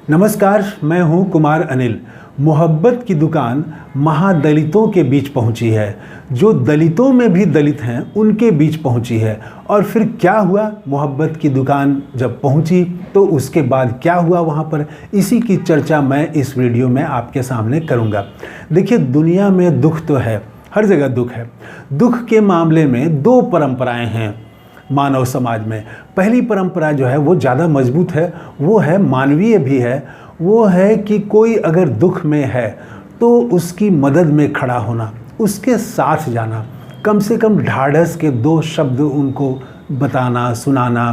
नमस्कार, मैं हूं कुमार अनिल। मोहब्बत की दुकान महादलितों के बीच पहुंची है। जो दलितों में भी दलित हैं उनके बीच पहुंची है। और फिर क्या हुआ, मोहब्बत की दुकान जब पहुंची तो उसके बाद क्या हुआ वहां पर, इसी की चर्चा मैं इस वीडियो में आपके सामने करूंगा। देखिए, दुनिया में दुख तो है, हर जगह दुख है। दुख के मामले में दो परंपराएं हैं मानव समाज में। पहली परंपरा जो है वो ज़्यादा मजबूत है, वो है मानवीय भी है। वो है कि कोई अगर दुख में है तो उसकी मदद में खड़ा होना, उसके साथ जाना, कम से कम ढाढ़स के दो शब्द उनको बताना, सुनाना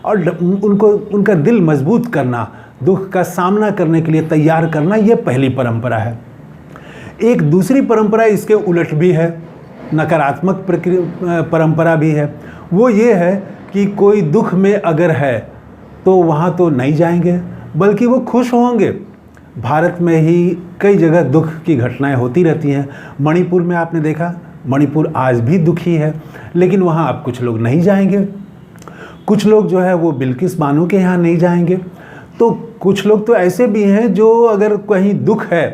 और उनका दिल मजबूत करना, दुख का सामना करने के लिए तैयार करना, ये पहली परंपरा है। एक दूसरी परंपरा इसके उलट भी है, नकारात्मक परंपरा भी है। वो ये है कि कोई दुख में अगर है तो वहाँ तो नहीं जाएंगे, बल्कि वो खुश होंगे। भारत में ही कई जगह दुख की घटनाएं होती रहती हैं। मणिपुर में आपने देखा, मणिपुर आज भी दुखी है, लेकिन वहाँ अब कुछ लोग नहीं जाएंगे। कुछ लोग जो है वो बिल्किस बानो के यहाँ नहीं जाएंगे। तो कुछ लोग तो ऐसे भी हैं जो अगर कहीं दुख है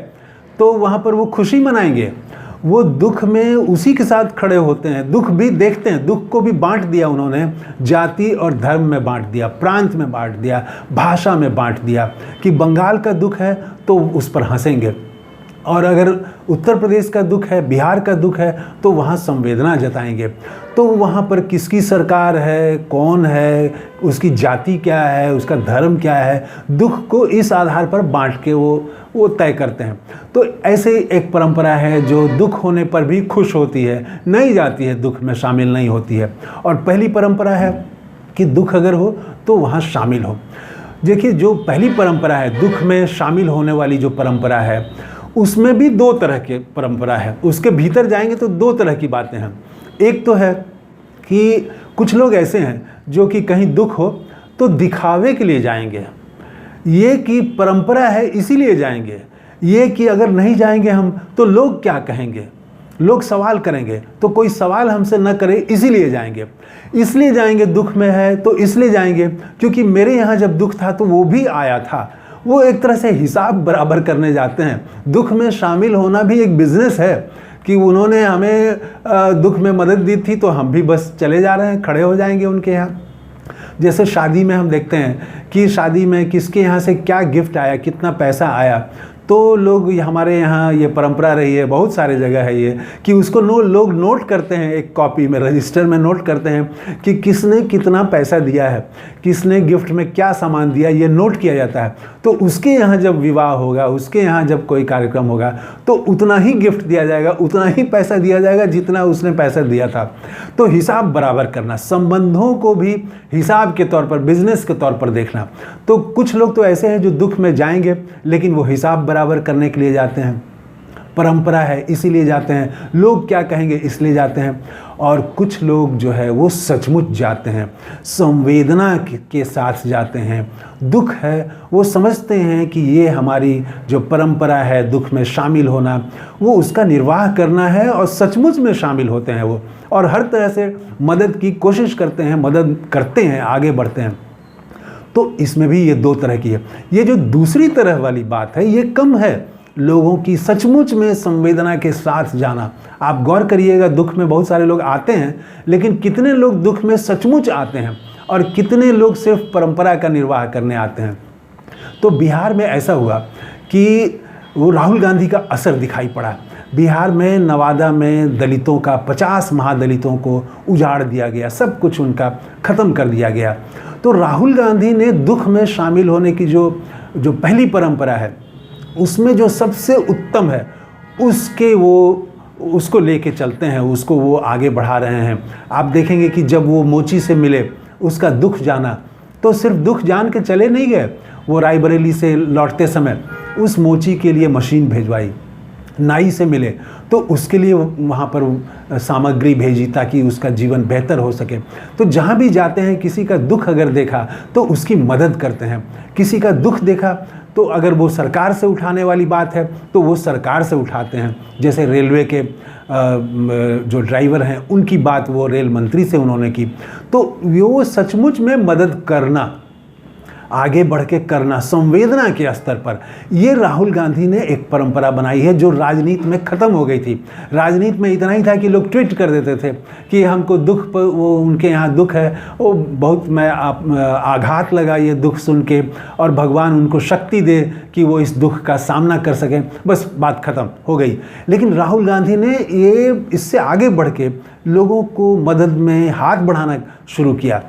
तो वहाँ पर वो खुशी मनाएंगे। वो दुख में उसी के साथ खड़े होते हैं, दुख भी देखते हैं। दुख को भी बांट दिया उन्होंने, जाति और धर्म में बांट दिया, प्रांत में बांट दिया, भाषा में बांट दिया कि बंगाल का दुख है तो उस पर हंसेंगे, और अगर उत्तर प्रदेश का दुख है, बिहार का दुख है तो वहाँ संवेदना जताएंगे। तो वहाँ पर किसकी सरकार है, कौन है, उसकी जाति क्या है, उसका धर्म क्या है, दुख को इस आधार पर बांट के वो तय करते हैं। तो ऐसे एक परंपरा है जो दुख होने पर भी खुश होती है, नहीं जाती है, दुख में शामिल नहीं होती है। और पहली परंपरा है कि दुख अगर हो तो वहाँ शामिल हो। देखिए, जो पहली परंपरा है, दुख में शामिल होने वाली जो परंपरा है, उसमें भी दो तरह के परंपरा है। उसके भीतर जाएंगे तो दो तरह की बातें हैं। एक तो है कि कुछ लोग ऐसे हैं जो कि कहीं दुख हो तो दिखावे के लिए जाएंगे, ये कि परंपरा है इसीलिए जाएंगे, ये कि अगर नहीं जाएंगे हम तो लोग क्या कहेंगे, लोग सवाल करेंगे, तो कोई सवाल हमसे न करे इसीलिए जाएंगे। इसलिए जाएंगे, दुख में है तो इसलिए जाएंगे क्योंकि मेरे यहाँ जब दुख था तो वो भी आया था। वो एक तरह से हिसाब बराबर करने जाते हैं। दुख में शामिल होना भी एक बिजनेस है कि उन्होंने हमें दुख में मदद दी थी तो हम भी बस चले जा रहे हैं, खड़े हो जाएंगे उनके यहाँ। जैसे शादी में हम देखते हैं कि शादी में किसके यहाँ से क्या गिफ्ट आया, कितना पैसा आया, तो लोग, हमारे यहाँ ये परंपरा रही है, बहुत सारे जगह है ये, कि उसको लोग नोट करते हैं, एक कॉपी में, रजिस्टर में नोट करते हैं कि किसने कितना पैसा दिया है, किसने गिफ्ट में क्या सामान दिया, ये नोट किया जाता है। तो उसके यहाँ जब विवाह होगा, उसके यहाँ जब कोई कार्यक्रम होगा तो उतना ही गिफ्ट दिया जाएगा, उतना ही पैसा दिया जाएगा जितना उसने पैसा दिया था। तो हिसाब बराबर करना, संबंधों को भी हिसाब के तौर पर, बिजनेस के तौर पर देखना। तो कुछ लोग तो ऐसे हैं जो दुख में जाएंगे लेकिन वो हिसाब बराबर करने के लिए जाते हैं, परंपरा है इसीलिए जाते हैं, लोग क्या कहेंगे इसलिए जाते हैं। और कुछ लोग जो है वो सचमुच जाते हैं, संवेदना के साथ जाते हैं। दुख है, वो समझते हैं कि ये हमारी जो परंपरा है दुख में शामिल होना, वो उसका निर्वाह करना है, और सचमुच में शामिल होते हैं वो, और हर तरह से मदद की कोशिश करते हैं, मदद करते हैं, आगे बढ़ते हैं। तो इसमें भी ये दो तरह की है। ये जो दूसरी तरह वाली बात है ये कम है, लोगों की सचमुच में संवेदना के साथ जाना। आप गौर करिएगा, दुख में बहुत सारे लोग आते हैं, लेकिन कितने लोग दुख में सचमुच आते हैं और कितने लोग सिर्फ परंपरा का निर्वाह करने आते हैं। तो बिहार में ऐसा हुआ कि वो राहुल गांधी का असर दिखाई पड़ा। बिहार में, नवादा में दलितों का, 50 महादलितों को उजाड़ दिया गया, सब कुछ उनका ख़त्म कर दिया गया। तो राहुल गांधी ने दुख में शामिल होने की जो पहली परंपरा है, उसमें जो सबसे उत्तम है उसको लेके चलते हैं, उसको वो आगे बढ़ा रहे हैं। आप देखेंगे कि जब वो मोची से मिले, उसका दुख जाना, तो सिर्फ दुख जान के चले नहीं गए, वो रायबरेली से लौटते समय उस मोची के लिए मशीन भेजवाई, नाई से मिले तो उसके लिए वहाँ पर सामग्री भेजी ताकि उसका जीवन बेहतर हो सके। तो जहाँ भी जाते हैं, किसी का दुख अगर देखा तो उसकी मदद करते हैं, किसी का दुख देखा तो अगर वो सरकार से उठाने वाली बात है तो वो सरकार से उठाते हैं। जैसे रेलवे के जो ड्राइवर हैं उनकी बात वो रेल मंत्री से उन्होंने की। तो वो सचमुच में मदद करना, आगे बढ़ के करना, संवेदना के स्तर पर। ये राहुल गांधी ने एक परंपरा बनाई है जो राजनीति में ख़त्म हो गई थी। राजनीति में इतना ही था कि लोग ट्वीट कर देते थे कि हमको दुख पर, वो उनके यहाँ दुख है, वो बहुत मैं आघात लगा ये दुख सुन के, और भगवान उनको शक्ति दे कि वो इस दुख का सामना कर सकें, बस बात ख़त्म हो गई। लेकिन राहुल गांधी ने ये इससे आगे बढ़ के लोगों को मदद में हाथ बढ़ाना शुरू किया,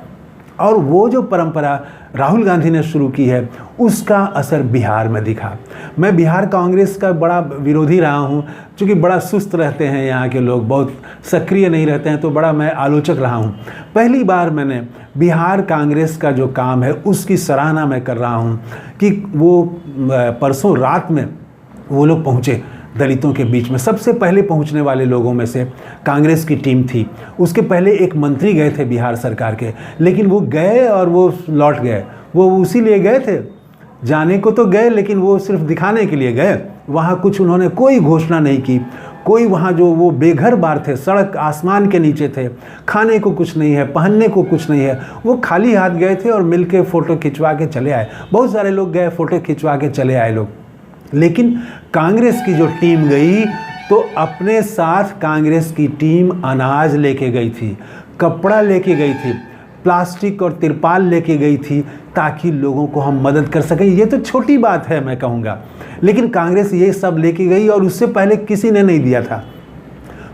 और वो जो परंपरा राहुल गांधी ने शुरू की है उसका असर बिहार में दिखा। मैं बिहार कांग्रेस का बड़ा विरोधी रहा हूँ, क्योंकि बड़ा सुस्त रहते हैं यहाँ के लोग, बहुत सक्रिय नहीं रहते हैं, तो बड़ा मैं आलोचक रहा हूँ। पहली बार मैंने बिहार कांग्रेस का जो काम है उसकी सराहना मैं कर रहा हूँ कि वो परसों रात में वो लोग पहुँचे दलितों के बीच में। सबसे पहले पहुंचने वाले लोगों में से कांग्रेस की टीम थी। उसके पहले एक मंत्री गए थे बिहार सरकार के, लेकिन वो गए और वो लौट गए। वो उसी लिए गए थे, जाने को तो गए लेकिन वो सिर्फ दिखाने के लिए गए। वहाँ कुछ उन्होंने कोई घोषणा नहीं की, कोई वहाँ जो वो बेघर बार थे, सड़क आसमान के नीचे थे, खाने को कुछ नहीं है, पहनने को कुछ नहीं है, वो खाली हाथ गए थे और मिल के फ़ोटो खिंचवा के चले आए। बहुत सारे लोग गए, फ़ोटो खिंचवा के चले आए लोग। लेकिन कांग्रेस की जो टीम गई तो अपने साथ कांग्रेस की टीम अनाज लेके गई थी, कपड़ा लेके गई थी, प्लास्टिक और तिरपाल लेके गई थी, ताकि लोगों को हम मदद कर सकें। ये तो छोटी बात है मैं कहूँगा, लेकिन कांग्रेस ये सब लेके गई और उससे पहले किसी ने नहीं दिया था।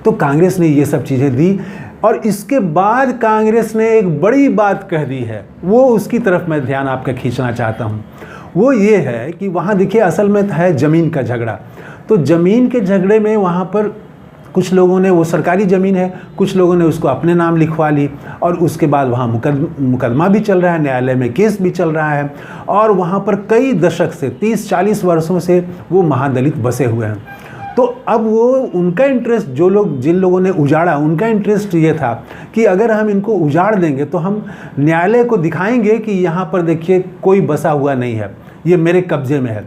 तो कांग्रेस ने ये सब चीज़ें दी, और इसके बाद कांग्रेस ने एक बड़ी बात कह दी है, वो उसकी तरफ मैं ध्यान आपका खींचना चाहता हूँ। वो ये है कि वहाँ देखिए असल में है ज़मीन का झगड़ा। तो ज़मीन के झगड़े में वहाँ पर कुछ लोगों ने, वो सरकारी ज़मीन है, कुछ लोगों ने उसको अपने नाम लिखवा ली, और उसके बाद वहाँ मुकदमा भी चल रहा है, न्यायालय में केस भी चल रहा है, और वहाँ पर कई दशक से 30-40 वर्षों से वो महादलित बसे हुए हैं। तो अब वो उनका इंटरेस्ट, जिन लोगों ने उजाड़ा, उनका इंटरेस्ट ये था कि अगर हम इनको उजाड़ देंगे तो हम न्यायालय को दिखाएंगे कि यहाँ पर देखिए कोई बसा हुआ नहीं है, ये मेरे कब्जे में है।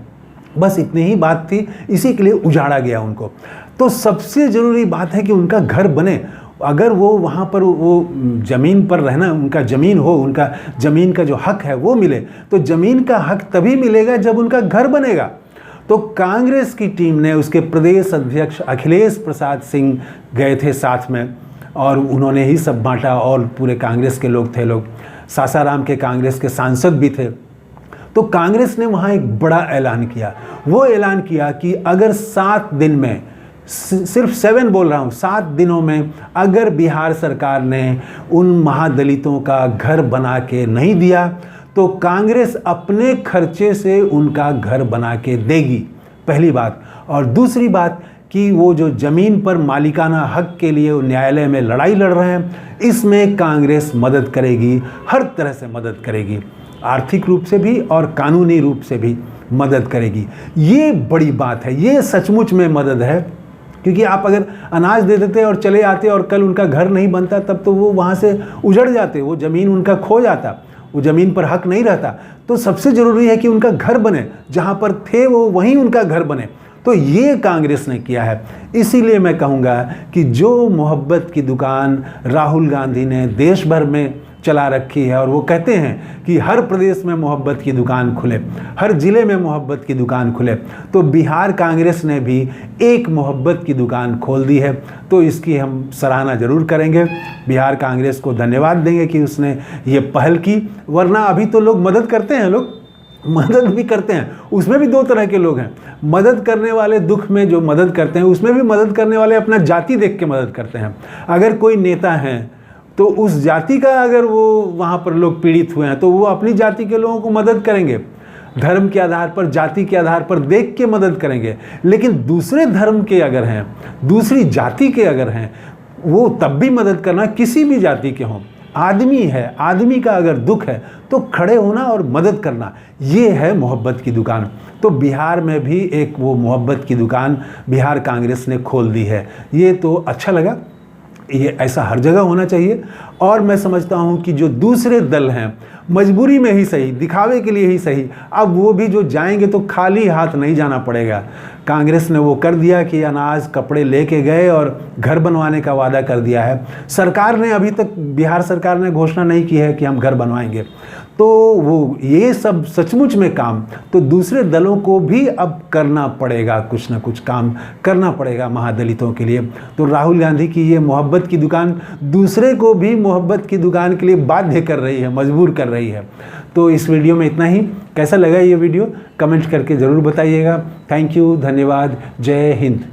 बस इतनी ही बात थी, इसी के लिए उजाड़ा गया उनको। तो सबसे ज़रूरी बात है कि उनका घर बने। अगर वो वहाँ पर वो ज़मीन पर रहना, उनका ज़मीन हो, उनका ज़मीन का जो हक है वो मिले, तो ज़मीन का हक तभी मिलेगा जब उनका घर बनेगा। तो कांग्रेस की टीम ने, उसके प्रदेश अध्यक्ष अखिलेश प्रसाद सिंह गए थे साथ में, और उन्होंने ही सब बांटा, और पूरे कांग्रेस के लोग थे, लोग सासाराम के कांग्रेस के सांसद भी थे। तो कांग्रेस ने वहाँ एक बड़ा ऐलान किया। वो ऐलान किया कि अगर 7 दिन में, सिर्फ 7 बोल रहा हूँ, 7 दिनों में अगर बिहार सरकार ने उन महादलितों का घर बना के नहीं दिया तो कांग्रेस अपने खर्चे से उनका घर बना के देगी, पहली बात। और दूसरी बात कि वो जो ज़मीन पर मालिकाना हक के लिए न्यायालय में लड़ाई लड़ रहे हैं, इसमें कांग्रेस मदद करेगी, हर तरह से मदद करेगी, आर्थिक रूप से भी और कानूनी रूप से भी मदद करेगी। ये बड़ी बात है, ये सचमुच में मदद है। क्योंकि आप अगर अनाज दे देते और चले आते और कल उनका घर नहीं बनता, तब तो वो वहाँ से उजड़ जाते, वो ज़मीन उनका खो जाता, वो ज़मीन पर हक नहीं रहता। तो सबसे ज़रूरी है कि उनका घर बने, जहाँ पर थे वो वहीं उनका घर बने। तो ये कांग्रेस ने किया है। इसीलिए मैं कहूँगा कि जो मोहब्बत की दुकान राहुल गांधी ने देश भर में चला रखी है, और वो कहते हैं कि हर प्रदेश में मोहब्बत की दुकान खुले, हर ज़िले में मोहब्बत की दुकान खुले, तो बिहार कांग्रेस ने भी एक मोहब्बत की दुकान खोल दी है। तो इसकी हम सराहना ज़रूर करेंगे, बिहार कांग्रेस को धन्यवाद देंगे कि उसने ये पहल की। वरना अभी तो लोग मदद करते हैं, लोग मदद भी करते हैं, उसमें भी 2 तरह के लोग हैं। मदद करने वाले दुख में जो मदद करते हैं, उसमें भी मदद करने वाले अपना जाति देख के मदद करते हैं। अगर कोई नेता हैं तो उस जाति का, अगर वो वहाँ पर लोग पीड़ित हुए हैं तो वो अपनी जाति के लोगों को मदद करेंगे, धर्म के आधार पर, जाति के आधार पर देख के मदद करेंगे। लेकिन दूसरे धर्म के अगर हैं, दूसरी जाति के अगर हैं, वो तब भी मदद करना, किसी भी जाति के हों। आदमी है, आदमी का अगर दुख है तो खड़े होना और मदद करना, ये है मोहब्बत की दुकान। तो बिहार में भी एक वो मोहब्बत की दुकान बिहार कांग्रेस ने खोल दी है। ये तो अच्छा लगा, ये ऐसा हर जगह होना चाहिए। और मैं समझता हूँ कि जो दूसरे दल हैं, मजबूरी में ही सही, दिखावे के लिए ही सही, अब वो भी जो जाएंगे तो खाली हाथ नहीं जाना पड़ेगा। कांग्रेस ने वो कर दिया कि अनाज कपड़े लेके गए और घर बनवाने का वादा कर दिया है। सरकार ने अभी तक, बिहार सरकार ने घोषणा नहीं की है कि हम घर बनवाएंगे। तो वो ये सब सचमुच में काम तो दूसरे दलों को भी अब करना पड़ेगा, कुछ ना कुछ काम करना पड़ेगा महादलितों के लिए। तो राहुल गांधी की ये मोहब्बत की दुकान दूसरे को भी मोहब्बत की दुकान के लिए बाध्य कर रही है, मजबूर कर रही है। तो इस वीडियो में इतना ही। कैसा लगा ये वीडियो कमेंट करके ज़रूर बताइएगा। थैंक यू, धन्यवाद, जय हिंद।